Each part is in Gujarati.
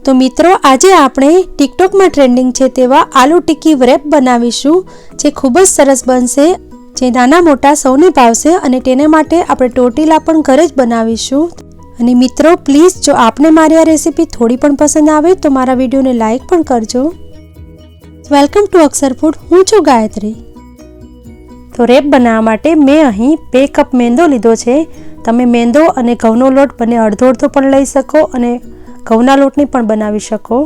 તો મિત્રો આજે આપણે ટિકટોકમાં ટ્રેન્ડિંગ છે તેવા આલુ ટિક્કી રેપ બનાવીશું, જે ખૂબ જ સરસ બનશે, જે નાના મોટા સૌને ભાવશે અને તેના માટે આપણે ટોર્ટિલા પણ ઘરે જ બનાવીશું। અને મિત્રો પ્લીઝ જો આપને મારી આ રેસીપી થોડી પણ પસંદ આવે તો મારા વિડીયોને લાઈક પણ કરજો। વેલકમ ટુ અક્ષર ફૂડ, હું છું ગાયત્રી। તો રેપ બનાવવા માટે મેં અહીં 2 કપ મેંદો લીધો છે। તમે મેંદો અને ઘઉંનો લોટ બંને અડધો અડધો પણ લઈ શકો અને ઘઉંના લોટની પણ બનાવી શકો।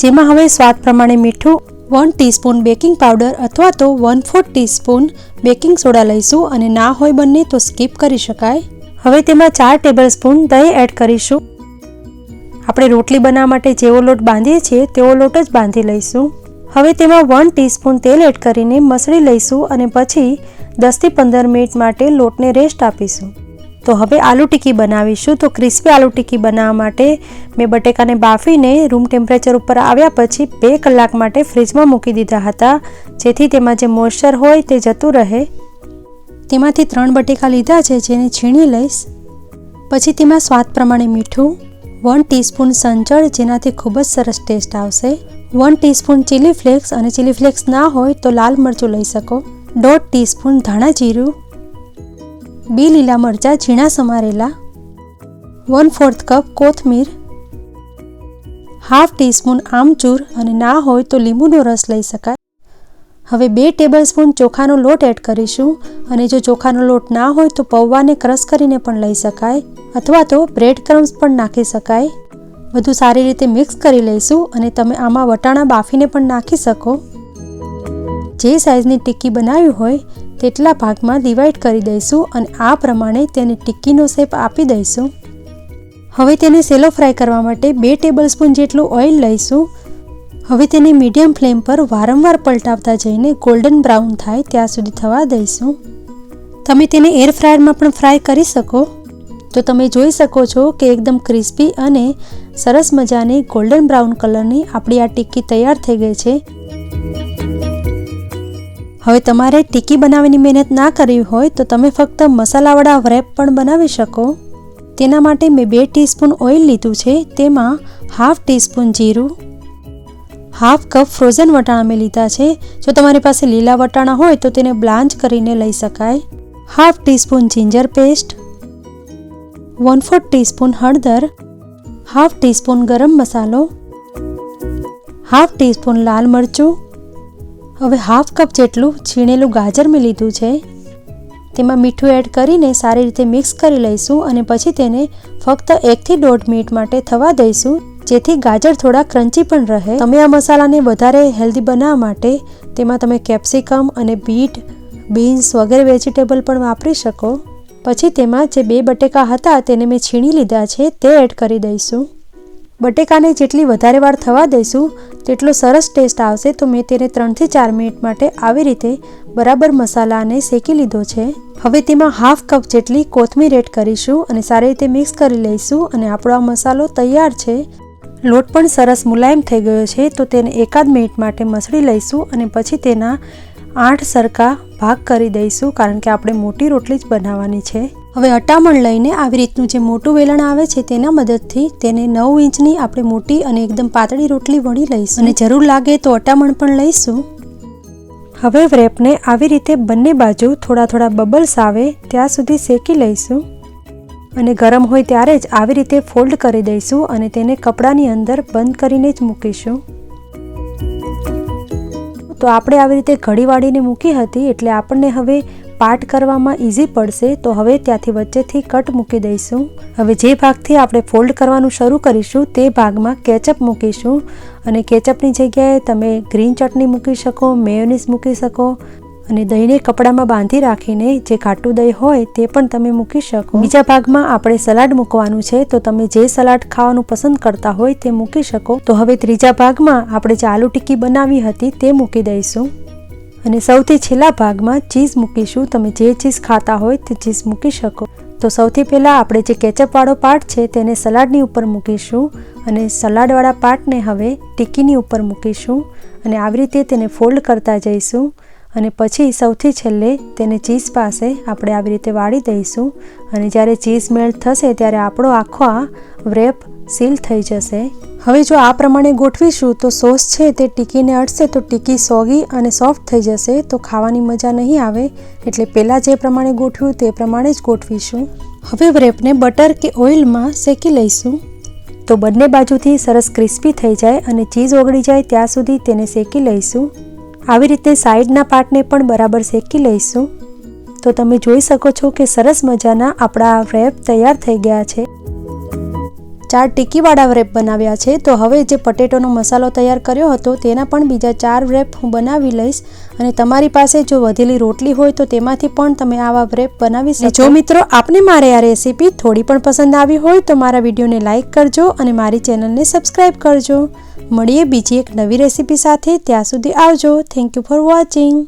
જેમાં હવે સ્વાદ પ્રમાણે મીઠું, 1 ટીસ્પૂન બેકિંગ પાવડર અથવા તો 1/4 ટીસ્પૂન બેકિંગ સોડા લઈશું અને ના હોય બંને તો સ્કીપ કરી શકાય। હવે તેમાં 4 ટેબલસ્પૂન દહીં એડ કરીશું। આપણે રોટલી બનાવવા માટે જેવો લોટ બાંધીએ છીએ તેવો લોટ જ બાંધી લઈશું। હવે તેમાં 1 ટીસ્પૂન તેલ એડ કરીને મસળી લઈશું અને પછી 10 થી 15 મિનિટ માટે લોટને રેસ્ટ આપીશું। તો હવે આલુ ટિક્કી બનાવીશું। તો ક્રિસ્પી આલુ ટિક્કી બનાવવા માટે મેં બટેકાને બાફીને રૂમ ટેમ્પરેચર ઉપર આવ્યા પછી 2 કલાક માટે ફ્રીજમાં મૂકી દીધા હતા, જેથી તેમાં જે મોઇસ્ચર હોય તે જતું રહે। તેમાંથી 3 બટેકા લીધા છે, જેને છીણી લઈશ। પછી તેમાં સ્વાદ પ્રમાણે મીઠું, 1 ટીસ્પૂન સંચળ, જેનાથી ખૂબ જ સરસ ટેસ્ટ આવશે, 1 ટીસ્પૂન ચીલી ફ્લેક્સ અને ચીલી ફ્લેક્સ ના હોય તો લાલ મરચું લઈ શકો, 1/2 ટીસ્પૂન ધાણાજીરું, 2 લીલા મરચાં ઝીણા સમારેલા, 1/4 કપ કોથમીર, ½ ટીસ્પૂન આમચૂર અને ના હોય તો લીંબુનો રસ લઈ શકાય। હવે 2 ટેબલસ્પૂન ચોખાનો લોટ એડ કરીશું અને જો ચોખાનો લોટ ના હોય તો પૌવાને ક્રશ કરીને પણ લઈ શકાય અથવા તો બ્રેડ ક્રમ્સ પણ નાખી શકાય। બધું સારી રીતે મિક્સ કરી લઈશું અને તમે આમાં વટાણા બાફીને પણ નાખી શકો। જે સાઈઝની ટિક્કી બનાવી હોય તેટલા ભાગમાં ડિવાઈડ કરી દઈશું અને આ પ્રમાણે તેને ટિક્કીનો શેપ આપી દઈશું। હવે તેને સેલો ફ્રાય કરવા માટે 2 ટેબલસ્પૂન જેટલું ઓઇલ લઈશું। હવે તેને મીડિયમ ફ્લેમ પર વારંવાર પલટાવતા જઈને ગોલ્ડન બ્રાઉન થાય ત્યાં સુધી થવા દઈશું। તમે તેને એર ફ્રાયરમાં પણ ફ્રાય કરી શકો। તો તમે જોઈ શકો છો કે એકદમ ક્રિસ્પી અને સરસ મજાની ગોલ્ડન બ્રાઉન કલરની આપણી આ ટિક્કી તૈયાર થઈ ગઈ છે। હવે તમારે ટિક્કી બનાવવાની મહેનત ના કરવી હોય તો તમે ફક્ત મસાલાવાળા રેપ પણ બનાવી શકો। તેના માટે મેં 2 ટીસ્પૂન ઓઇલ લીધું છે, તેમાં ½ ટીસ્પૂન જીરું, ½ કપ ફ્રોઝન વટાણા મેં લીધા છે। જો તમારી પાસે લીલા વટાણા હોય તો તેને બ્લાન્ચ કરીને લઈ શકાય, ½ ટીસ્પૂન જિંજર પેસ્ટ, 1/4 ટીસ્પૂન હળદર, ½ ટીસ્પૂન ગરમ મસાલો, ½ ટીસ્પૂન લાલ મરચું। હવે ½ કપ જેટલું છીણેલું ગાજર મેં લીધું છે, તેમાં મીઠું એડ કરીને સારી રીતે મિક્સ કરી લઈશું અને પછી તેને ફક્ત 1 થી 1.5 મિનિટ માટે થવા દઈશું, જેથી ગાજર થોડા ક્રન્ચી પણ રહે। તમે આ મસાલાને વધારે હેલ્ધી બનાવવા માટે તેમાં તમે કેપ્સિકમ અને બીટ, બીન્સ વગેરે વેજીટેબલ પણ વાપરી શકો। પછી તેમાં જે 2 બટેકા હતા તેને મેં છીણી લીધા છે તે એડ કરી દઈશું। બટેકાને જેટલી વધારે વાર થવા દઈશું તેટલો સરસ ટેસ્ટ આવશે। તો મેં તેને 3 થી 4 મિનિટ માટે આવી રીતે બરાબર મસાલાને શેકી લીધો છે। હવે તેમાં ½ કપ જેટલી કોથમીર એડ કરીશું અને સારી રીતે મિક્સ કરી લઈશું અને આપણો આ મસાલો તૈયાર છે। લોટ પણ સરસ મુલાયમ થઈ ગયો છે, તો તેને 1 મિનિટ માટે મસળી લઈશું અને પછી તેના 8 સરખા ભાગ કરી દઈશું, કારણ કે આપણે મોટી રોટલી જ બનાવવાની છે। હવે અટામણ લઈને આવી રીતનું જે મોટું વેલણ આવે છે તેના મદદથી તેને 9 ઇંચની આપણે મોટી અને એકદમ પાતળી રોટલી વણી લઈશું અને જરૂર લાગે તો અટામણ પણ લઈશું। હવે રેપને આવી રીતે બંને બાજુ થોડા થોડા બબલ્સ આવે ત્યાં સુધી શેકી લઈશું અને ગરમ હોય ત્યારે જ આવી રીતે ફોલ્ડ કરી દઈશું અને તેને કપડાની અંદર બંધ કરીને જ મૂકીશું। તો આપણે આવી રીતે ઘડી વાળીને મૂકી હતી એટલે આપણને હવે પાર્ટ કરવામાં ઇઝી પડશે। તો હવે ત્યાંથી વચ્ચેથી કટ મૂકી દઈશું। હવે જે ભાગથી આપણે ફોલ્ડ કરવાનું શરૂ કરીશું તે ભાગમાં કેચઅપ મૂકીશું અને કેચઅપની જગ્યાએ તમે ગ્રીન ચટણી મૂકી શકો, મેયોનીઝ મૂકી શકો અને દહીંને કપડામાં બાંધી રાખીને જે ઘાટું દહીં હોય તે પણ તમે મૂકી શકો। બીજા ભાગમાં આપણે સલાડ મૂકવાનું છે, તો તમે જે સલાડ ખાવાનું પસંદ કરતા હોય તે મૂકી શકો। તો હવે ત્રીજા ભાગમાં આપણે જે આલુ ટિક્કી બનાવી હતી તે મૂકી દઈશું અને સૌથી છેલ્લા ભાગમાં ચીઝ મૂકીશું। તમે જે ચીઝ ખાતા હોય તે ચીઝ મૂકી શકો। તો સૌથી પહેલાં આપણે જે કેચઅપવાળો પાર્ટ છે તેને સલાડની ઉપર મૂકીશું અને સલાડવાળા પાર્ટને હવે ટિક્કીની ઉપર મૂકીશું અને આવી રીતે તેને ફોલ્ડ કરતા જઈશું અને પછી સૌથી છેલ્લે તેને ચીઝ પાસે આપણે આવી રીતે વાળી દઈશું અને જ્યારે ચીઝ મેલ્ટ થશે ત્યારે આપણો આખો આ વ્રેપ સીલ થઈ જશે. હવે જો આ પ્રમાણે ગોઠવીશું તો સોસ છે તે ટિક્કીને અડશે તો ટિક્કી સોગી અને સોફ્ટ થઈ જશે, તો ખાવાની મજા નહીં આવે. એટલે પહેલાં જે પ્રમાણે ગોઠવ્યું તે પ્રમાણે જ ગોઠવીશું. હવે વ્રેપને બટર કે ઓઇલમાં શેકી લઈશું તો બંને બાજુથી સરસ ક્રિસ્પી થઈ જાય અને ચીઝ ઓગળી જાય ત્યાં સુધી તેને શેકી લઈશું. આવી રીતે સાઈડના પાર્ટને પણ બરાબર શેકી લઈશું. તો તમે જોઈ શકો છો કે સરસ મજાના આપણા વ્રેપ તૈયાર થઈ ગયા છે. 4 ટિક્કીવાળા વ્રેપ બનાવ્યા છે. તો હવે જે પટેટોનો મસાલો તૈયાર કર્યો હતો તેના પણ બીજા 4 વ્રેપ હું બનાવી લઈશ અને તમારી પાસે જો વધેલી રોટલી હોય તો તેમાંથી પણ તમે આવા વ્રેપ બનાવી શકો. જો મિત્રો આપને મારે આ રેસીપી થોડી પણ પસંદ આવી હોય તો મારા વિડીયોને લાઇક કરજો અને મારી ચેનલને સબસ્ક્રાઈબ કરજો. મળીએ બીજી એક નવી રેસીપી સાથે. ત્યાં સુધી આવજો. Thank you for watching.